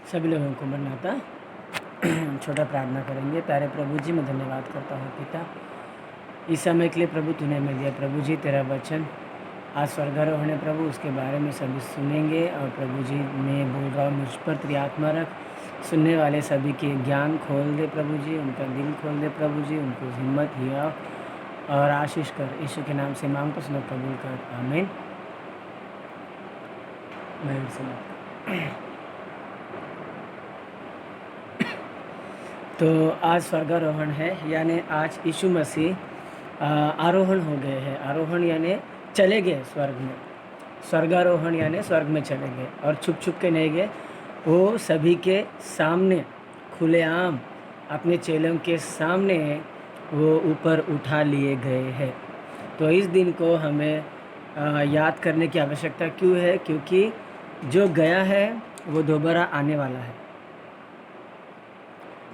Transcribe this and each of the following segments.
सभी लोगों को मरनाता छोटा प्रार्थना करेंगे। प्यारे प्रभु जी, मैं धन्यवाद करता हूँ पिता इस समय के लिए। प्रभु तूने मैं दिया प्रभु जी तेरा वचन आज स्वर्गारोहण है प्रभु, उसके बारे में सभी सुनेंगे। और प्रभु जी मैं बोल रहा हूँ, मुझ पर तेरी आत्मा रख, सुनने वाले सभी के ज्ञान खोल दे प्रभु जी, उनका दिल खोल दे प्रभु जी, उनको हिम्मत हिया और आशीष कर। यीशु के नाम से मांग को सुनो, कबूल कर, आमीन। तो आज स्वर्गारोहण है, यानी आज यीशु मसीह आरोहण हो गए हैं। आरोहण यानी चले गए स्वर्ग में, स्वर्गारोहण यानी स्वर्ग में चले गए और छुप छुप के नहीं गए, वो सभी के सामने खुलेआम अपने चेलों के सामने वो ऊपर उठा लिए गए हैं। तो इस दिन को हमें याद करने की आवश्यकता क्यों है? क्योंकि जो गया है वो दोबारा आने वाला है,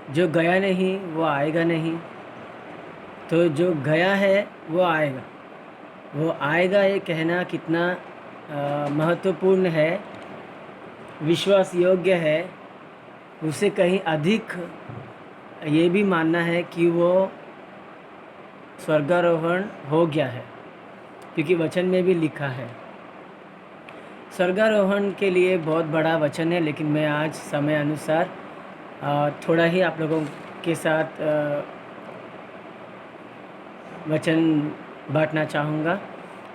जो गया नहीं वो आएगा नहीं। तो जो गया है वो आएगा, वो आएगा, ये कहना कितना महत्वपूर्ण है, विश्वास योग्य है। उससे कहीं अधिक ये भी मानना है कि वो स्वर्गारोहण हो गया है, क्योंकि वचन में भी लिखा है। स्वर्गारोहण के लिए बहुत बड़ा वचन है, लेकिन मैं आज समय अनुसार थोड़ा ही आप लोगों के साथ वचन बांटना चाहूँगा।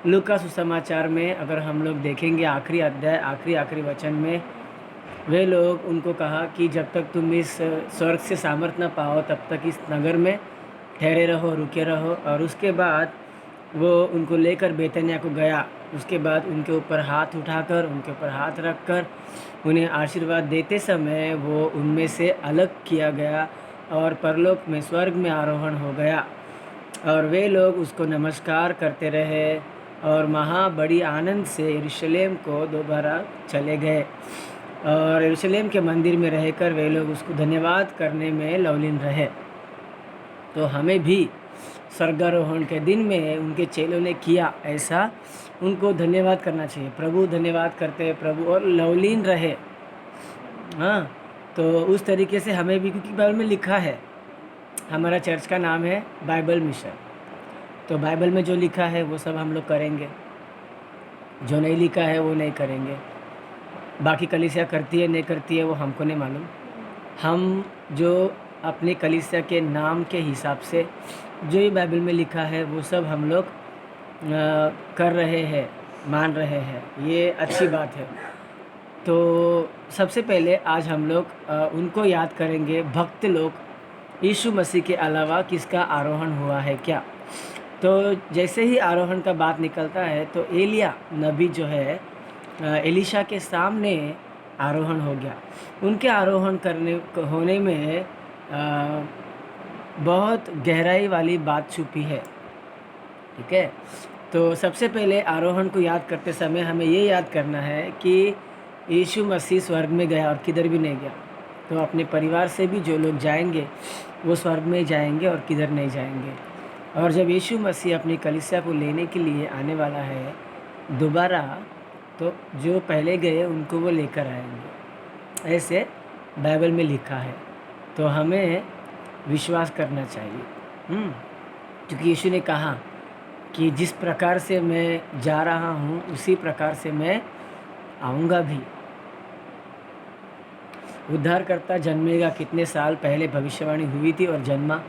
लूका सुसमाचार में अगर हम लोग देखेंगे आखिरी अध्याय, आखिरी वचन में वे लोग उनको कहा कि जब तक तुम इस स्वर्ग से सामर्थ न पाओ तब तक इस नगर में ठहरे रहो, रुके रहो। और उसके बाद वो उनको लेकर बेतनिया को गया। उसके बाद उनके ऊपर हाथ उठाकर, उनके ऊपर हाथ रखकर उन्हें आशीर्वाद देते समय वो उनमें से अलग किया गया और परलोक में स्वर्ग में आरोहण हो गया। और वे लोग उसको नमस्कार करते रहे और बड़ी आनंद से यरूशलेम को दोबारा चले गए। और यरूशलेम के मंदिर में रहकर वे लोग उसको धन्यवाद करने में लवलीन रहे। तो हमें भी स्वर्गारोहण के दिन में उनके चेलों ने किया ऐसा, उनको धन्यवाद करना चाहिए। प्रभु धन्यवाद करते हैं प्रभु, और लवलीन रहे। हाँ, तो उस तरीके से हमें भी, क्योंकि बाइबल में लिखा है, हमारा चर्च का नाम है बाइबल मिशन। तो बाइबल में जो लिखा है वो सब हम लोग करेंगे, जो नहीं लिखा है वो नहीं करेंगे। बाकी कलीसिया करती है नहीं करती है वो हमको नहीं मालूम। हम जो अपने कलीसिया के नाम के हिसाब से जो ये बाइबल में लिखा है वो सब हम लोग कर रहे हैं, मान रहे हैं, ये अच्छी बात है। तो सबसे पहले आज हम लोग उनको याद करेंगे, भक्त लोग, यीशु मसीह के अलावा किसका आरोहण हुआ है क्या। तो जैसे ही आरोहण का बात निकलता है तो एलिया नबी जो है एलीशा के सामने आरोहण हो गया। उनके आरोहण होने में बहुत गहराई वाली बात छुपी है, ठीक है। तो सबसे पहले आरोहण को याद करते समय हमें ये याद करना है कि यीशु मसीह स्वर्ग में गया और किधर भी नहीं गया। तो अपने परिवार से भी जो लोग जाएंगे वो स्वर्ग में जाएंगे और किधर नहीं जाएंगे। और जब यीशु मसीह अपनी कलीसिया को लेने के लिए आने वाला है दोबारा, तो जो पहले गए उनको वो लेकर आएंगे, ऐसे बाइबल में लिखा है। तो हमें विश्वास करना चाहिए, क्योंकि यीशु ने कहा कि जिस प्रकार से मैं जा रहा हूँ उसी प्रकार से मैं आऊँगा भी। उद्धारकर्ता जन्मेगा कितने साल पहले भविष्यवाणी हुई थी और जन्मा।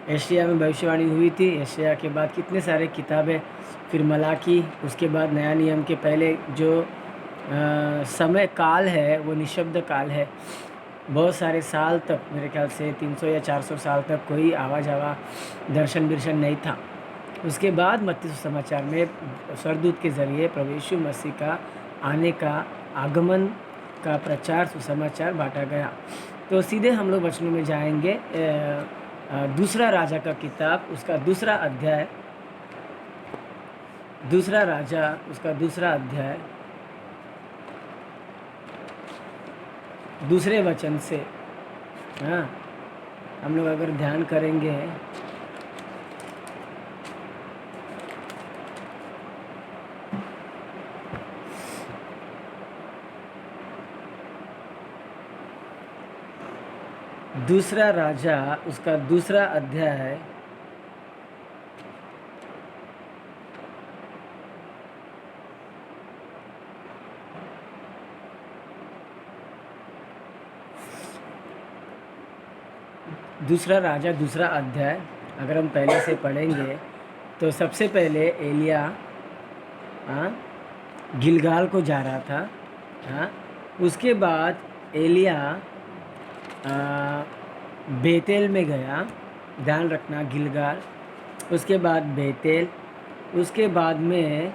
एशिया में भविष्यवाणी हुई थी, एशिया के बाद कितने सारे किताबें, फिर मलाकी, उसके बाद नया नियम के पहले जो समय काल है वो निशब्द काल है। बहुत सारे साल तक, मेरे ख्याल से 300 या 400 साल तक कोई आवा दर्शन बिर्शन नहीं था। उसके बाद मत्ती सुसमाचार में स्वर्गदूत के ज़रिए प्रभु यीशु मसीह का आने का, आगमन का प्रचार, सुसमाचार बांटा गया। तो सीधे हम लोग वचनों में जाएंगे। दूसरा राजा का किताब, उसका दूसरा अध्याय, दूसरा राजा उसका दूसरा अध्याय, दूसरे वचन से, हाँ, हम लोग अगर ध्यान करेंगे दूसरा राजा उसका दूसरा अध्याय दूसरा राजा दूसरा अध्याय अगर हम पहले से पढ़ेंगे तो सबसे पहले एलिया गिलगाल को जा रहा था। हाँ, उसके बाद एलिया बेतेल में गया, ध्यान रखना गिलगाल, उसके बाद बेतेल, उसके बाद में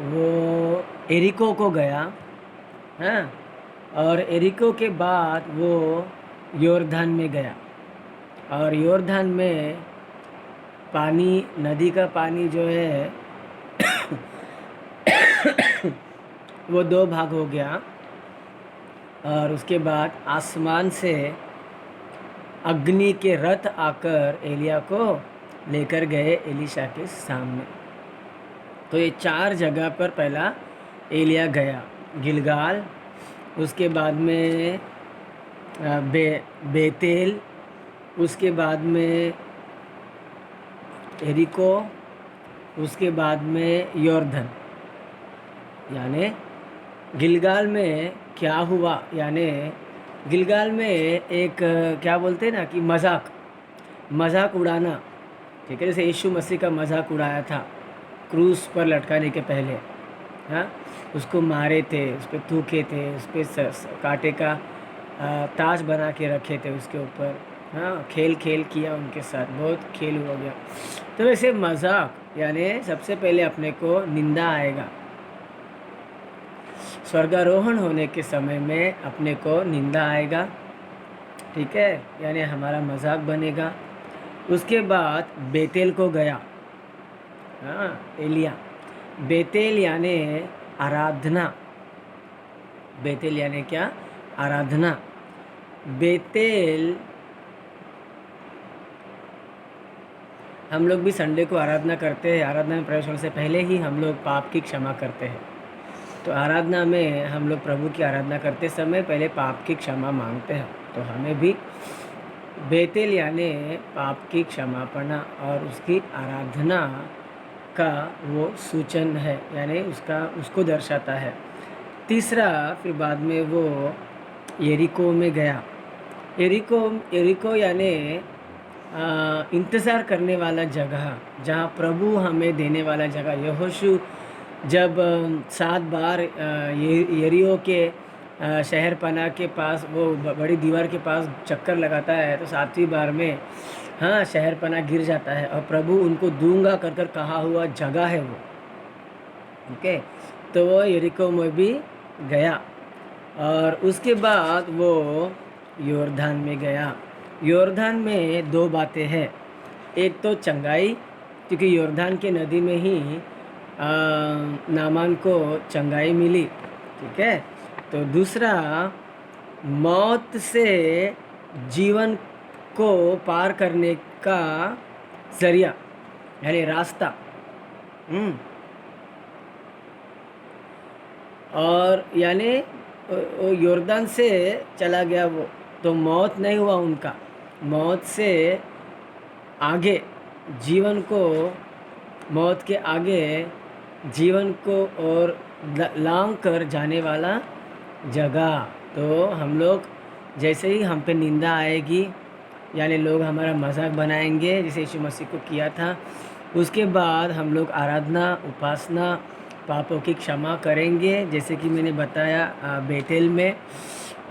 वो एरिको को गया। हाँ, और एरिको के बाद वो योर्धान में गया, और योर्धान में पानी, नदी का पानी जो है वो 2 भाग हो गया। और उसके बाद आसमान से अग्नि के रथ आकर एलिया को लेकर गए एलीशा के सामने। तो ये 4 जगह पर पहला एलिया गया, गिलगाल, उसके बाद में बेतेल, उसके बाद में एरिको, उसके बाद में योर्धन। यानी गिलगाल में क्या हुआ, यानी गिलगाल में एक क्या बोलते हैं ना कि मजाक उड़ाना, ठीक है, जैसे यीशु मसीह का मजाक उड़ाया था क्रूस पर लटकाने के पहले। हाँ, उसको मारे थे, उस पर थूके थे, उस पर कांटे का ताज बना के रखे थे उसके ऊपर। हाँ, खेल किया उनके साथ, बहुत खेल हो गया। तो वैसे मजाक यानी सबसे पहले अपने को निंदा आएगा, स्वर्गारोहण होने के समय में अपने को निंदा आएगा, ठीक है, यानी हमारा मजाक बनेगा। उसके बाद बेतेल को गया। हाँ, एलिया बेतेल यानी आराधना, बेतेल यानी क्या, आराधना। बेतेल हम लोग भी संडे को आराधना करते हैं। आराधना में प्रवेश होने से पहले ही हम लोग पाप की क्षमा करते हैं। तो आराधना में हम लोग प्रभु की आराधना करते समय पहले पाप की क्षमा मांगते हैं। तो हमें भी बेतेल यानी पाप की क्षमा पाना और उसकी आराधना का वो सूचन है, यानी उसको दर्शाता है। तीसरा, फिर बाद में वो यरीको में गया। यरीको यानी इंतज़ार करने वाला जगह, जहाँ प्रभु हमें देने वाला जगह। यहोशू जब 7 बार यरीहो के शहर पनाह के पास, वो बड़ी दीवार के पास चक्कर लगाता है, तो 7वीं बार में हाँ शहर पनाह गिर जाता है और प्रभु उनको दूंगा कर कहा हुआ जगह है वो। ओके, तो वो यरीको में भी गया और उसके बाद वो योर्धान में गया। योर्धान में 2 बातें हैं। एक तो चंगाई, क्योंकि योर्धान के नदी में ही नामान को चंगाई मिली, ठीक है। तो दूसरा, मौत से जीवन को पार करने का जरिया, यानी रास्ता। और यानी योर्दान से चला गया वो, तो मौत नहीं हुआ उनका, मौत से आगे जीवन को, मौत के आगे जीवन को और लांग कर जाने वाला जगह। तो हम लोग जैसे ही हम पे निंदा आएगी, यानी लोग हमारा मजाक बनाएंगे जैसे यीशु मसीह को किया था, उसके बाद हम लोग आराधना, उपासना, पापों की क्षमा करेंगे जैसे कि मैंने बताया बेतेल में।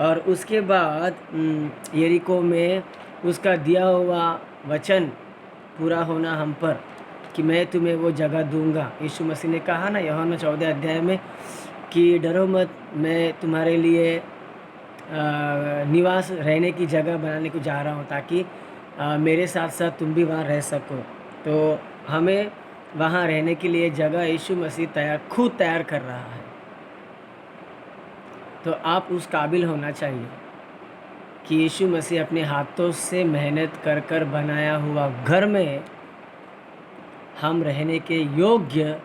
और उसके बाद यरीको में उसका दिया हुआ वचन पूरा होना हम पर कि मैं तुम्हें वो जगह दूंगा। यीशु मसीह ने कहा ना यूहन्ना 14 अध्याय में कि डरो मत, मैं तुम्हारे लिए निवास, रहने की जगह बनाने को जा रहा हूँ, ताकि मेरे साथ साथ तुम भी वहाँ रह सको। तो हमें वहाँ रहने के लिए जगह यीशु मसीह खुद तैयार कर रहा है। तो आप उस काबिल होना चाहिए कि यीशु मसीह अपने हाथों से मेहनत कर बनाया हुआ घर में हम रहने के योग्य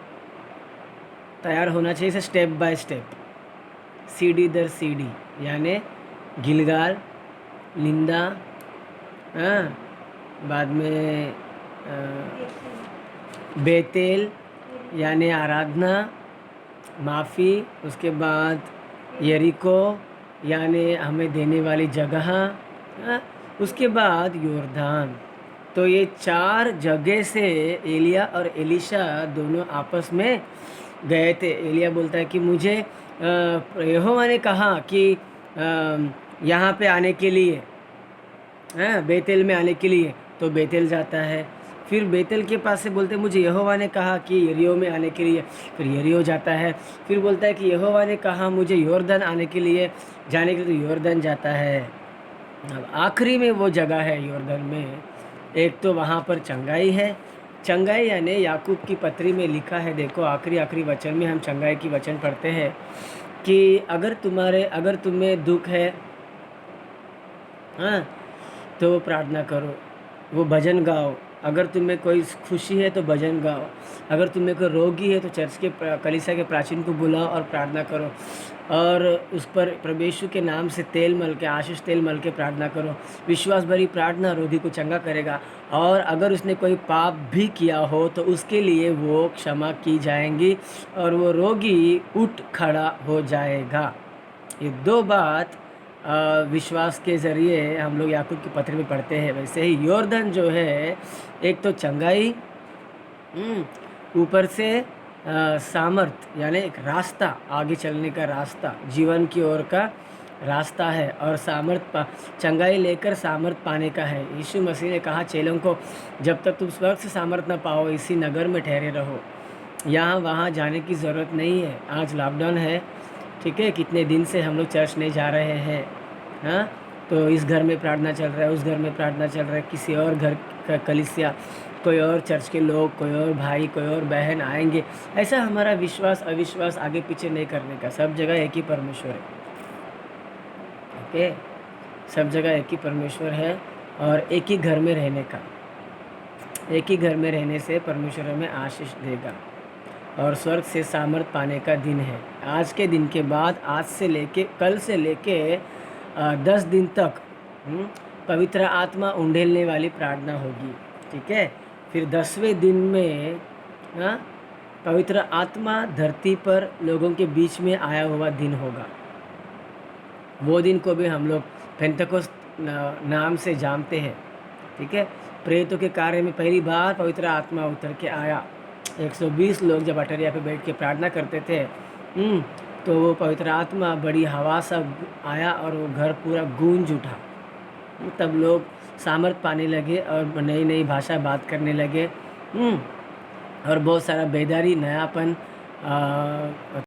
तैयार होना चाहिए, इसे स्टेप बाय स्टेप, सीढ़ी दर सीढ़ी, यानी गिलगाल, निंदा, हाँ, बाद में बेतेल यानी आराधना, माफ़ी, उसके बाद यरीको यानी हमें देने वाली जगह, हाँ, उसके बाद योर्दान। तो ये 4 जगह से एलिया और एलीशा दोनों आपस में गए थे। एलिया बोलता है कि मुझे यहोवा ने कहा कि यहाँ पे आने के लिए, हाँ, बेतेल में आने के लिए, तो बेतेल जाता है। फिर बेतेल के पास से बोलते मुझे यहोवा ने कहा कि यरीहो में आने के लिए, फिर यरीहो जाता है। फिर बोलता है कि यहोवा ने कहा मुझे यॉर्दन आने के लिए, जाने के लिए, तो यॉर्दन जाता है। अब आखिरी में वो जगह है यॉर्दन में, एक तो वहाँ पर चंगाई है। चंगाई यानी याकूब की पत्री में लिखा है, देखो आखिरी वचन में हम चंगाई की वचन पढ़ते हैं कि अगर तुम्हें दुख है, हाँ, तो प्रार्थना करो, वो भजन गाओ। अगर तुम्हें कोई खुशी है तो भजन गाओ। अगर तुम्हें कोई रोगी है तो चर्च के कलीसिया के प्राचीन को बुलाओ और प्रार्थना करो, और उस पर प्रभु यीशु के नाम से तेल मल के, आशीष तेल मल के प्रार्थना करो। विश्वास भरी प्रार्थना रोगी को चंगा करेगा, और अगर उसने कोई पाप भी किया हो तो उसके लिए वो क्षमा की जाएंगी और वो रोगी उठ खड़ा हो जाएगा। ये 2 बात विश्वास के ज़रिए हम लोग याकूब की पत्री में पढ़ते हैं। वैसे ही यॉर्दन जो है, एक तो चंगाई, ऊपर से सामर्थ यानी एक रास्ता, आगे चलने का रास्ता, जीवन की ओर का रास्ता है, और चंगाई लेकर सामर्थ पाने का है। यीशु मसीह ने कहा चेलों को, जब तक तुम स्वर्ग से सामर्थ ना पाओ इसी नगर में ठहरे रहो, यहाँ वहाँ जाने की ज़रूरत नहीं है। आज लॉकडाउन है, ठीक है, कितने दिन से हम लोग चर्च नहीं जा रहे हैं, हाँ, तो इस घर में प्रार्थना चल रहा है, उस घर में प्रार्थना चल रहा है, किसी और घर का कलीसिया, कोई और चर्च के लोग, कोई और भाई, कोई और बहन आएंगे। ऐसा हमारा विश्वास अविश्वास आगे पीछे नहीं करने का, सब जगह एक ही परमेश्वर है, ओके, सब जगह एक ही परमेश्वर है, और एक ही घर में रहने का, एक ही घर में रहने से परमेश्वर हमें आशीष देगा, और स्वर्ग से सामर्थ पाने का दिन है। आज के दिन के बाद, आज से लेके, कल से लेके 10 दिन तक पवित्र आत्मा उंडेलने वाली प्रार्थना होगी, ठीक है। फिर 10वें दिन में, हाँ, पवित्र आत्मा धरती पर लोगों के बीच में आया हुआ दिन होगा। वो दिन को भी हम लोग पेंटेकोस्त नाम से जानते हैं, ठीक है। प्रेतों के कार्य में पहली बार पवित्र आत्मा उतर के आया। 120 लोग जब अटरिया पे बैठ के प्रार्थना करते थे, तो वो पवित्र आत्मा बड़ी हवा सा आया और वो घर पूरा गूंज उठा। तब लोग सामर्थ पाने लगे और नई नई भाषा बात करने लगे, और बहुत सारा बेदारी, नयापन